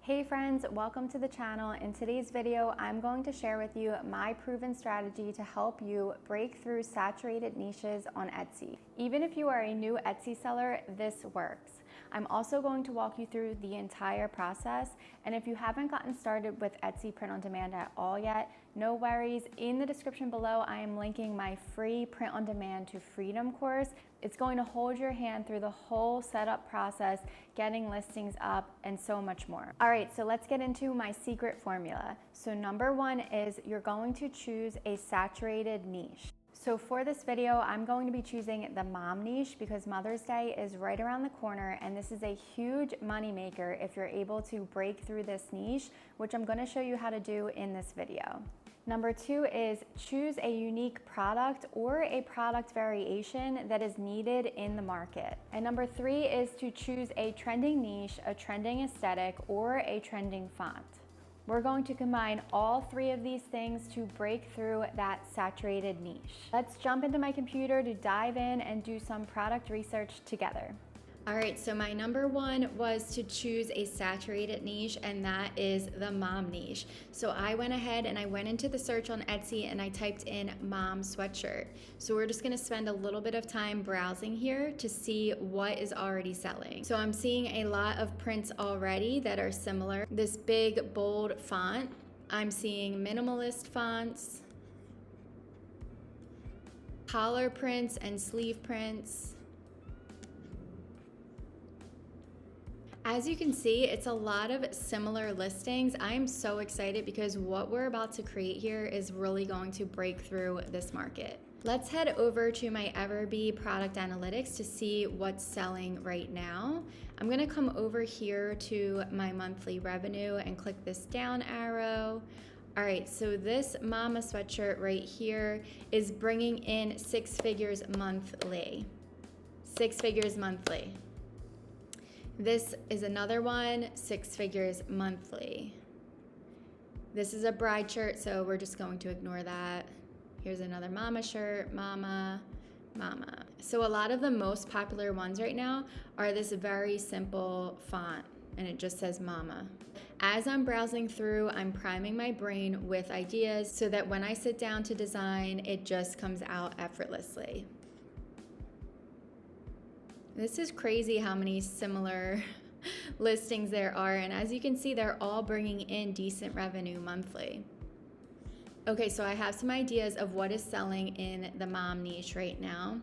Hey friends, welcome to the channel. In today's video, I'm going to share with you my proven strategy to help you break through saturated niches on Etsy. Even if you are a new Etsy seller, this works. I'm also going to walk you through the entire process, and if you haven't gotten started with Etsy print on demand at all yet, no worries. In the description below, I am linking my free print on demand to freedom course. It's going to hold your hand through the whole setup process, getting listings up, and so much more. All right, so let's get into my secret formula. So number one is you're going to choose a saturated niche. So for this video, I'm going to be choosing the mom niche because Mother's Day is right around the corner, and this is a huge money maker if you're able to break through this niche, which I'm going to show you how to do in this video. Number two is choose a unique product or a product variation that is needed in the market. And number three is to choose a trending niche, a trending aesthetic, or a trending font. We're going to combine all three of these things to break through that saturated niche. Let's jump into my computer to dive in and do some product research together. All right, so my number one was to choose a saturated niche, and that is the mom niche. So I went ahead and I went into the search on Etsy and I typed in mom sweatshirt. So we're just gonna spend a little bit of time browsing here to see what is already selling. So I'm seeing a lot of prints already that are similar. This big, bold font. I'm seeing minimalist fonts, collar prints and sleeve prints. As you can see, it's a lot of similar listings. I'm so excited because what we're about to create here is really going to break through this market. Let's head over to my EVERBEE product analytics to see what's selling right now. I'm gonna come over here to my monthly revenue and click this down arrow. All right, so this mama sweatshirt right here is bringing in 6 figures monthly. 6 figures monthly. This is another one, 6 figures monthly. This is a bride shirt, so we're just going to ignore that. Here's another mama shirt, mama, mama. So a lot of the most popular ones right now are this very simple font, and it just says mama. As I'm browsing through, I'm priming my brain with ideas so that when I sit down to design, it just comes out effortlessly. This is crazy how many similar listings there are, and as you can see, they're all bringing in decent revenue monthly. Okay, so I have some ideas of what is selling in the mom niche right now.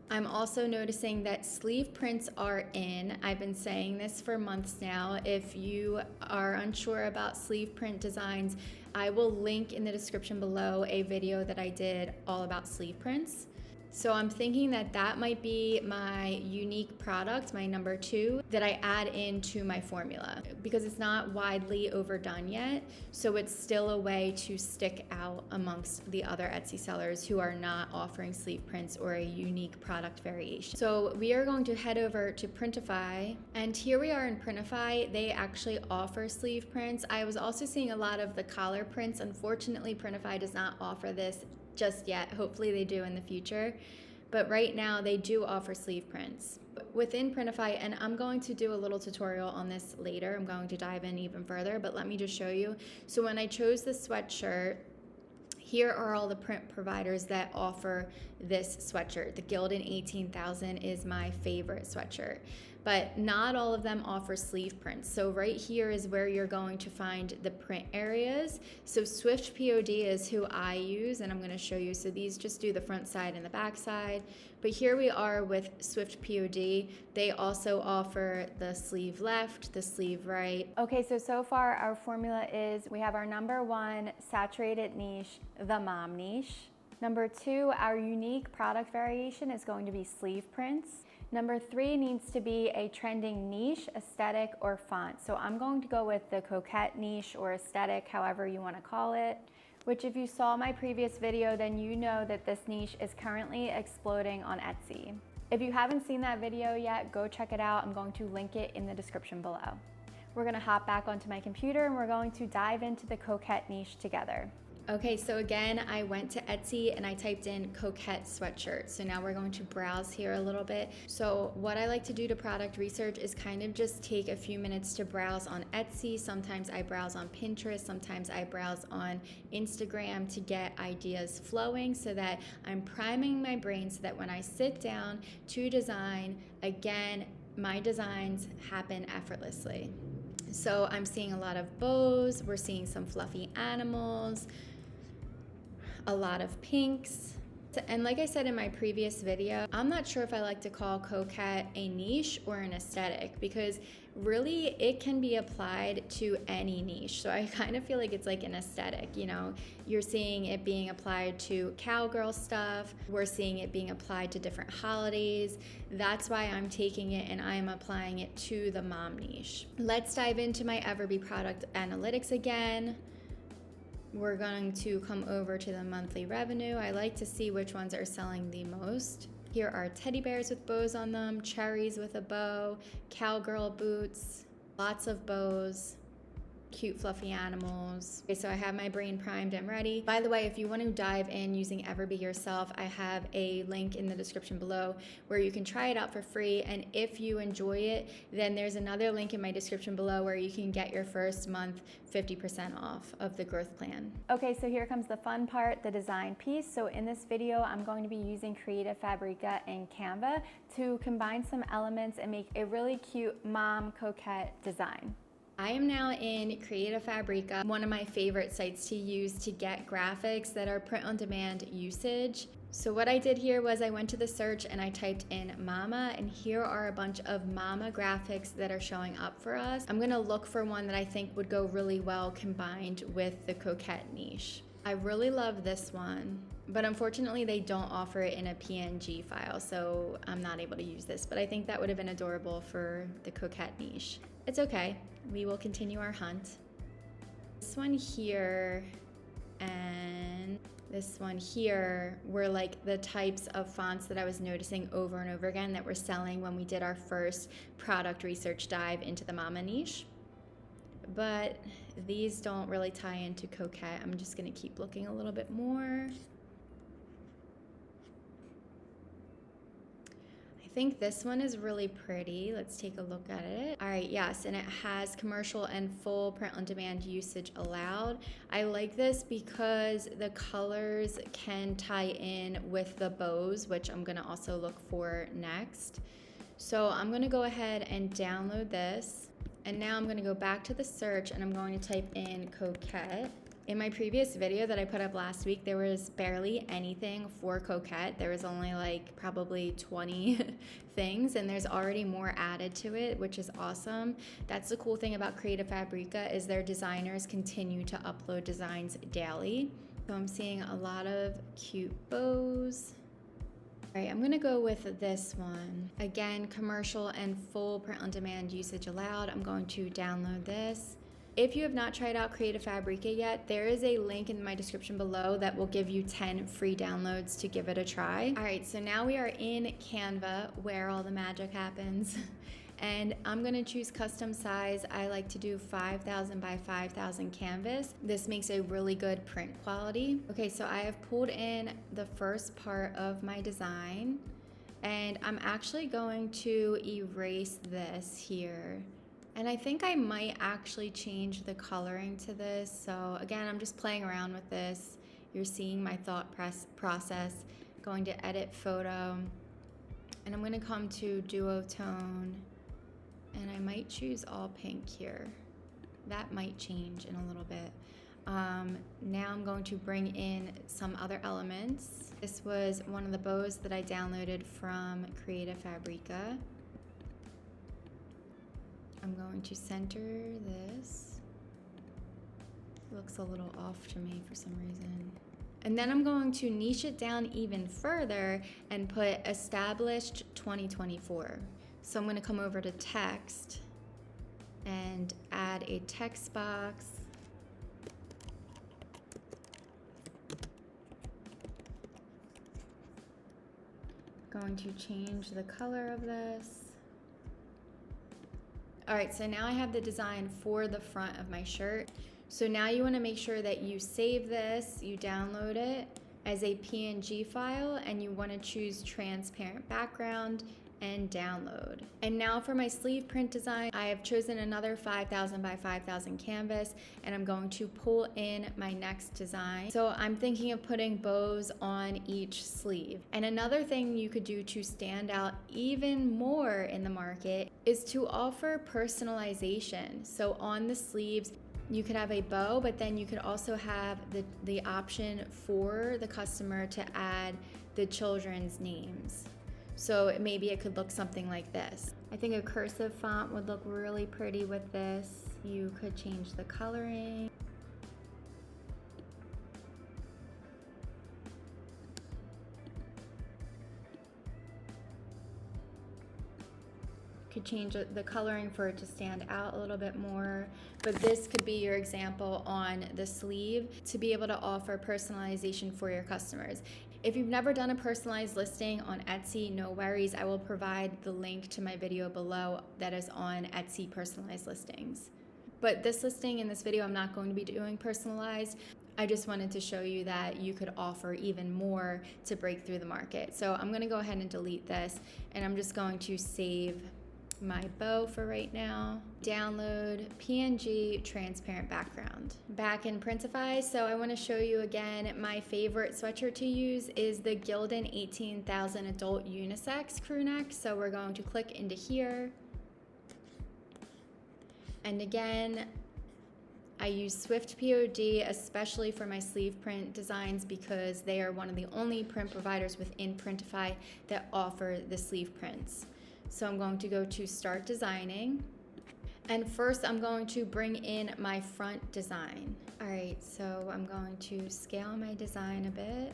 I'm also noticing that sleeve prints are in. I've been saying this for months now. If you are unsure about sleeve print designs, I will link in the description below a video that I did all about sleeve prints. So I'm thinking that that might be my unique product, my number two, that I add into my formula because it's not widely overdone yet. So it's still a way to stick out amongst the other Etsy sellers who are not offering sleeve prints or a unique product variation. So we are going to head over to Printify, and here we are in Printify. They actually offer sleeve prints. I was also seeing a lot of the collar prints. Unfortunately, Printify does not offer this just yet. Hopefully they do in the future, but right now they do offer sleeve prints within Printify, and I'm going to do a little tutorial on this later. I'm going to dive in even further, but let me just show you. So when I chose the sweatshirt, here are all the print providers that offer this sweatshirt. The Gildan 18,000 is my favorite sweatshirt, but not all of them offer sleeve prints. So right here is where you're going to find the print areas. So Swift POD is who I use, and I'm gonna show you. So these just do the front side and the back side. But here we are with Swift POD. They also offer the sleeve left, the sleeve right. Okay, so far our formula is we have our number one saturated niche, the mom niche. Number two, our unique product variation is going to be sleeve prints. Number three needs to be a trending niche, aesthetic, or font. So I'm going to go with the coquette niche or aesthetic, however you want to call it, which if you saw my previous video, then you know that this niche is currently exploding on Etsy. If you haven't seen that video yet, go check it out. I'm going to link it in the description below. We're gonna hop back onto my computer and we're going to dive into the coquette niche together. Okay, so again, I went to Etsy and I typed in coquette sweatshirt. So now we're going to browse here a little bit. So what I like to do to product research is kind of just take a few minutes to browse on Etsy. Sometimes I browse on Pinterest, sometimes I browse on Instagram to get ideas flowing so that I'm priming my brain so that when I sit down to design, again, my designs happen effortlessly. So I'm seeing a lot of bows, we're seeing some fluffy animals, a lot of pinks. And like I said in my previous video, I'm not sure if I like to call coquette a niche or an aesthetic, because really it can be applied to any niche. So I kind of feel like it's like an aesthetic, you know, you're seeing it being applied to cowgirl stuff. We're seeing it being applied to different holidays. That's why I'm taking it and I'm applying it to the mom niche. Let's dive into my EVERBEE product analytics again. We're going to come over to the monthly revenue. I like to see which ones are selling the most. Here are teddy bears with bows on them, cherries with a bow, cowgirl boots, lots of bows, cute fluffy animals. Okay, so I have my brain primed and ready. By the way, if you want to dive in using EVERBEE yourself, I have a link in the description below where you can try it out for free. And if you enjoy it, then there's another link in my description below where you can get your first month 50% off of the growth plan. Okay, so here comes the fun part, the design piece. So in this video, I'm going to be using Creative Fabrica and Canva to combine some elements and make a really cute mom coquette design. I am now in Creative Fabrica, one of my favorite sites to use to get graphics that are print on demand usage. So what I did here was I went to the search and I typed in mama, and here are a bunch of mama graphics that are showing up for us. I'm gonna look for one that I think would go really well combined with the coquette niche. I really love this one, but unfortunately they don't offer it in a PNG file, so I'm not able to use this, but I think that would have been adorable for the coquette niche. It's okay, we will continue our hunt. This one here and this one here were like the types of fonts that I was noticing over and over again that were selling when we did our first product research dive into the mama niche. But these don't really tie into coquette. I'm just gonna keep looking a little bit more. I think this one is really pretty. Let's take a look at it. All right, yes, and it has commercial and full print on demand usage allowed. I like this because the colors can tie in with the bows, which I'm gonna also look for next. So I'm gonna go ahead and download this. And now I'm gonna go back to the search and I'm going to type in coquette. In my previous video that I put up last week, there was barely anything for coquette. There was only like probably 20 things, and there's already more added to it, which is awesome. That's the cool thing about Creative Fabrica is their designers continue to upload designs daily. So I'm seeing a lot of cute bows. All right, I'm gonna go with this one. Again, commercial and full print on demand usage allowed. I'm going to download this. If you have not tried out Creative Fabrica yet, there is a link in my description below that will give you 10 free downloads to give it a try. All right, so now we are in Canva where all the magic happens. And I'm gonna choose custom size. I like to do 5,000 by 5,000 canvas. This makes a really good print quality. Okay, so I have pulled in the first part of my design, and I'm actually going to erase this here. And I think I might actually change the coloring to this. So again, I'm just playing around with this. You're seeing my thought process. Going to edit photo, and I'm gonna come to duotone, and I might choose all pink here. That might change in a little bit. Now I'm going to bring in some other elements. This was one of the bows that I downloaded from Creative Fabrica. I'm going to center this. It looks a little off to me for some reason. And then I'm going to niche it down even further and put established 2024. So I'm going to come over to text and add a text box. Going to change the color of this. All right, so now I have the design for the front of my shirt. So now you want to make sure that you save this, you download it as a PNG file, and you want to choose transparent background and download. And now for my sleeve print design, I have chosen another 5,000 by 5,000 canvas, and I'm going to pull in my next design. So I'm thinking of putting bows on each sleeve. And another thing you could do to stand out even more in the market is to offer personalization. So on the sleeves, you could have a bow, but then you could also have the option for the customer to add the children's names. So maybe it could look something like this. I think a cursive font would look really pretty with this. You could change the coloring. Could change the coloring for it to stand out a little bit more. But this could be your example on the sleeve to be able to offer personalization for your customers. If you've never done a personalized listing on Etsy, no worries. I will provide the link to my video below that is on Etsy personalized listings. But this listing in this video, I'm not going to be doing personalized. I just wanted to show you that you could offer even more to break through the market. So I'm going to go ahead and delete this, and I'm just going to save my bow for right now. Download PNG transparent background. Back in Printify, so I want to show you again my favorite sweatshirt to use is the Gildan 18,000 adult unisex crew neck. So we're going to click into here. And again, I use Swift POD especially for my sleeve print designs because they are one of the only print providers within Printify that offer the sleeve prints. So I'm going to go to Start Designing. And first I'm going to bring in my front design. All right, so I'm going to scale my design a bit.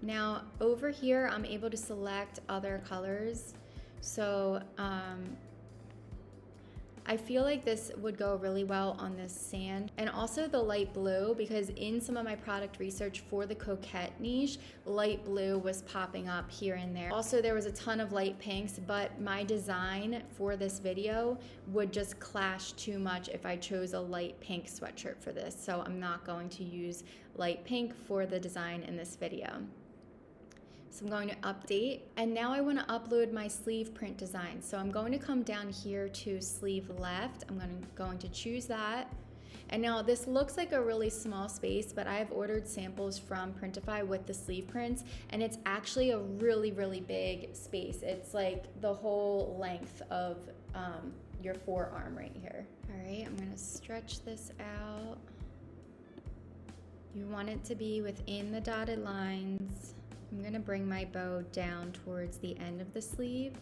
Now over here, I'm able to select other colors. So I feel like this would go really well on this sand, and also the light blue, because in some of my product research for the coquette niche, light blue was popping up here and there. Also, there was a ton of light pinks, but my design for this video would just clash too much if I chose a light pink sweatshirt for this. So I'm not going to use light pink for the design in this video. So I'm going to update, and now I want to upload my sleeve print design. So I'm going to come down here to sleeve left. I'm going to choose that. And now this looks like a really small space, but I've ordered samples from Printify with the sleeve prints, and it's actually a really, really big space. It's like the whole length of your forearm right here. All right, I'm going to stretch this out. You want it to be within the dotted lines. I'm going to bring my bow down towards the end of the sleeve,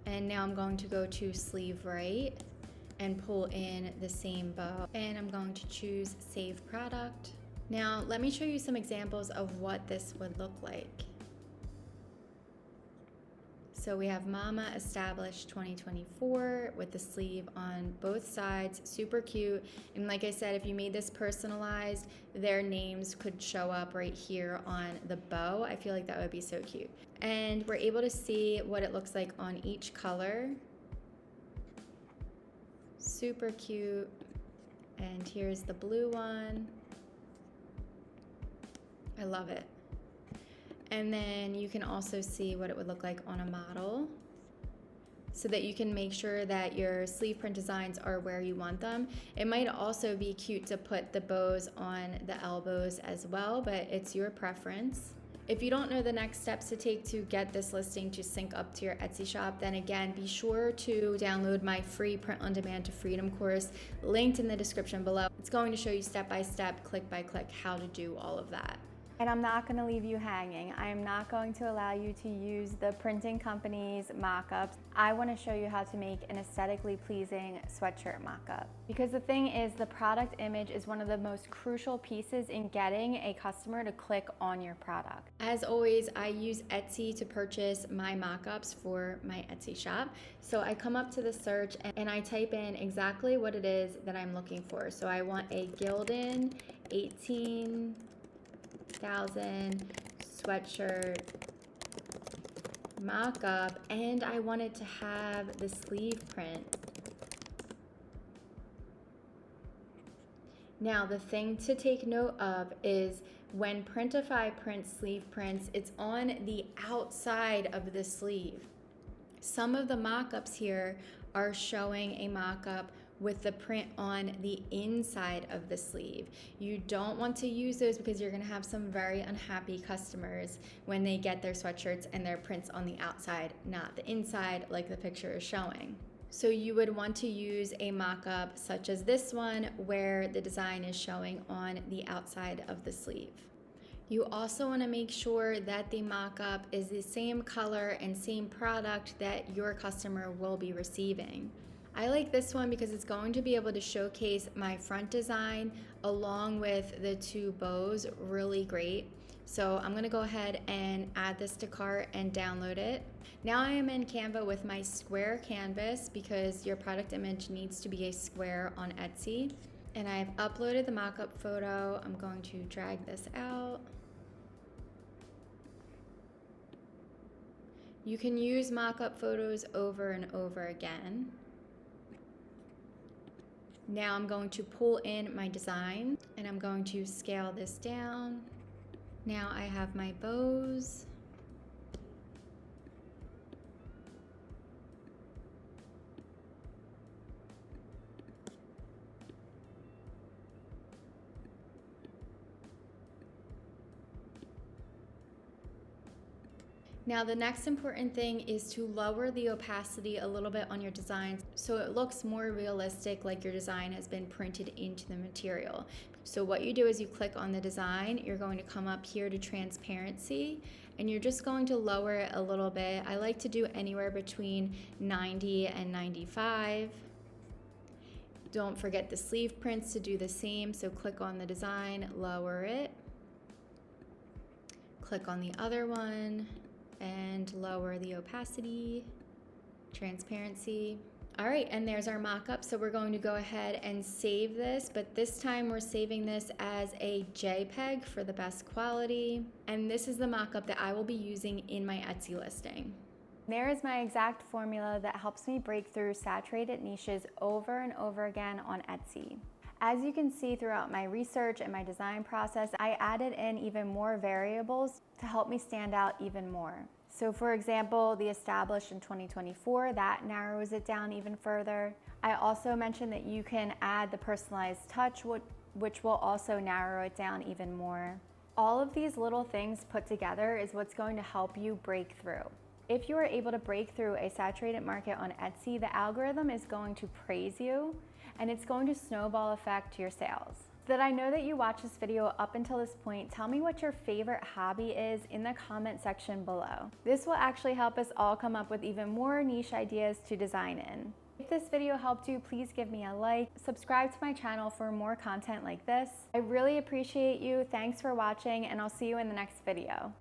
and now I'm going to go to sleeve right and pull in the same bow, and I'm going to choose Save Product. Now let me show you some examples of what this would look like. So we have Mama Established 2024 with the sleeve on both sides, super cute. And like I said, if you made this personalized, their names could show up right here on the bow. I feel like that would be so cute. And we're able to see what it looks like on each color. Super cute. And here's the blue one. I love it. And then you can also see what it would look like on a model, so that you can make sure that your sleeve print designs are where you want them. It might also be cute to put the bows on the elbows as well, but it's your preference. If you don't know the next steps to take to get this listing to sync up to your Etsy shop, then again, be sure to download my free Print on Demand to Freedom course linked in the description below. It's going to show you step by step, click by click, how to do all of that. And I'm not going to leave you hanging. I am not going to allow you to use the printing company's mock-ups. I want to show you how to make an aesthetically pleasing sweatshirt mock-up. Because the thing is, the product image is one of the most crucial pieces in getting a customer to click on your product. As always, I use Etsy to purchase my mock-ups for my Etsy shop. So I come up to the search and I type in exactly what it is that I'm looking for. So I want a Gildan 18,000 sweatshirt mock-up, and I wanted to have the sleeve print. Now, the thing to take note of is when Printify prints sleeve prints, it's on the outside of the sleeve. Some of the mock-ups here are showing a mock-up with the print on the inside of the sleeve. You don't want to use those because you're gonna have some very unhappy customers when they get their sweatshirts and their prints on the outside, not the inside like the picture is showing. So you would want to use a mock-up such as this one where the design is showing on the outside of the sleeve. You also want to make sure that the mock-up is the same color and same product that your customer will be receiving. I like this one because it's going to be able to showcase my front design along with the two bows really great. So I'm gonna go ahead and add this to cart and download it. Now I am in Canva with my square canvas because your product image needs to be a square on Etsy. And I've uploaded the mock-up photo. I'm going to drag this out. You can use mock-up photos over and over again. Now I'm going to pull in my design and I'm going to scale this down. Now I have my bows. Now the next important thing is to lower the opacity a little bit on your design so it looks more realistic, like your design has been printed into the material. So what you do is you click on the design, you're going to come up here to transparency, and you're just going to lower it a little bit. I like to do anywhere between 90 and 95. Don't forget the sleeve prints to do the same, so click on the design, lower it. Click on the other one, and lower the opacity, transparency. All right, and there's our mock-up. So we're going to go ahead and save this, but this time we're saving this as a JPEG for the best quality. And this is the mock-up that I will be using in my Etsy listing. There is my exact formula that helps me break through saturated niches over and over again on Etsy. As you can see throughout my research and my design process, I added in even more variables to help me stand out even more. So for example, the established in 2024, that narrows it down even further. I also mentioned that you can add the personalized touch, which will also narrow it down even more. All of these little things put together is what's going to help you break through. If you are able to break through a saturated market on Etsy, the algorithm is going to praise you and it's going to snowball effect your sales. So that I know that you watched this video up until this point, tell me what your favorite hobby is in the comment section below. This will actually help us all come up with even more niche ideas to design in. If this video helped you, please give me a like, subscribe to my channel for more content like this. I really appreciate you. Thanks for watching, and I'll see you in the next video.